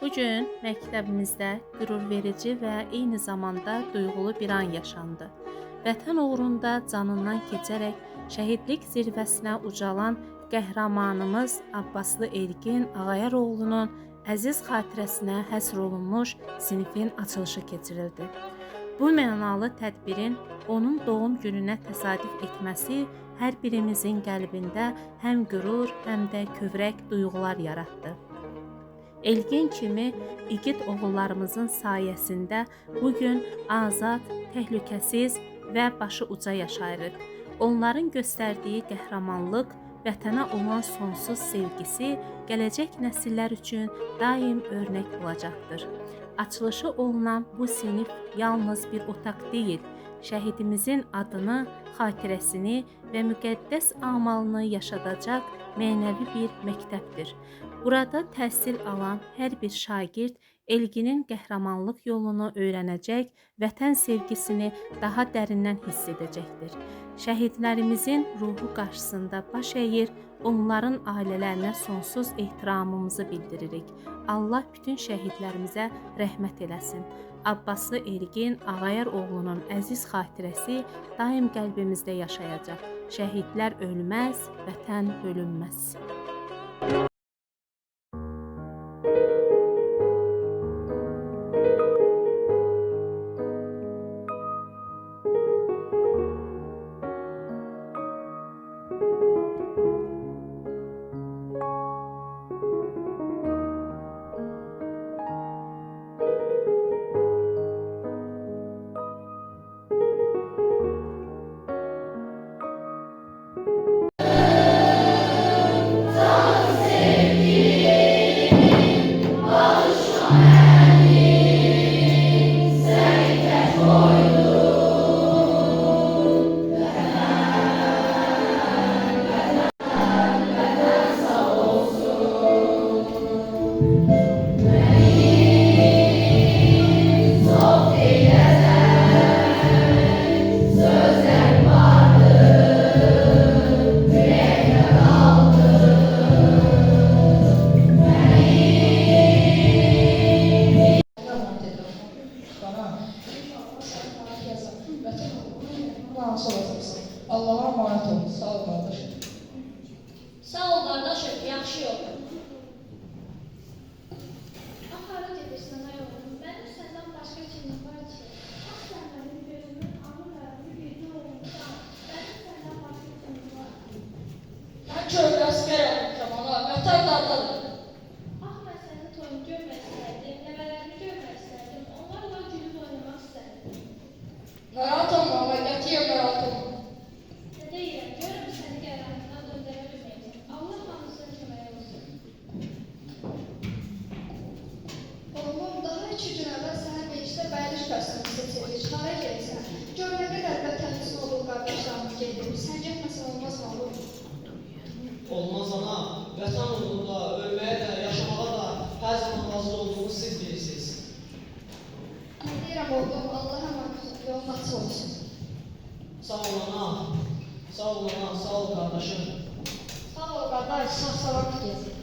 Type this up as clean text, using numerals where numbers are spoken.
Bugün məktəbimizdə qürurverici və eyni zamanda duyğulu bir an yaşandı. Vətən uğrunda canından keçərək şəhidlik zirvəsinə ucalan qəhrəmanımız Abbaslı Elgin Ağayaroğlunun əziz xatirəsinə həsr olunmuş sinifin açılışı keçirildi. Bu mənalı tədbirin onun doğum gününə təsadüf etməsi hər birimizin qəlbində həm qürur, həm də kövrək duyğular yaratdı. Elgin kimi igid oğullarımızın sayəsində bugün azad, təhlükəsiz və başı uca yaşayırıq. Onların göstərdiyi qəhrəmanlıq, vətənə olan sonsuz sevgisi gələcək nəsillər üçün daim örnək olacaqdır. Açılışı olunan bu sinif yalnız bir otaq deyil, şəhidimizin adını, xatirəsini və müqəddəs amalını yaşadacaq mənəvi bir məktəbdir. Burada təhsil alan hər bir şagird Elginin qəhrəmanlıq yolunu öyrənəcək, vətən sevgisini daha dərindən hiss edəcəkdir. Şəhidlərimizin ruhu qarşısında baş əyir, onların ailələrinə sonsuz ehtiramımızı bildiririk. Allah bütün şəhidlərimizə rəhmət eləsin. Abbaslı Elgin Ağayaroğlunun əziz xatirəsi daim qəlbimizdə yaşayacaq. Şəhidlər ölməz, vətən bölünməz. Allah'a emanet olun. Sağ ol kardeşim. Sağ ol qardaşım, yaxşı yox. Hara gedirsən ay oğlum? Mənim səndən başqa kimim var ki? Bax sən mənim gözümün anı bir olmuşsan. Mənim səndən başqa kimim var? Ben köyde asker olmuşam ana. Vətən dardadır. Ax mən sənin toyunu görmək istərdim, nəvələrini görmək istərdim. Onlarla gülüb oynamaq istərdim. Narahat olma ama qətiyyən narahat olma. Nə deyirəm, görürüm səni qərarına döndərə bilməyəcəm. Allah hamısına kömək olsun. Oğlum, daha 2 gün əvvəl sənə beşdə bəylik pərsəni seçildik. Hara gelirsən? Gör nə qədər vətənlisin olduğu qardaşlarımız gedir. Sən getməsən olmaz mı oğlum? Olmaz ana, vətən uğrunda ölməyə də, yaşamağa da hər zaman hazır olduğunu siz bilirsiniz. Nə deyirəm oğlum, Allah emanet olsun, yolun açıq olsun. Sağ ol ana, sağ ol ana, sağ ol qardaşım. Sağ ol qardaş, sağ salamat gezin.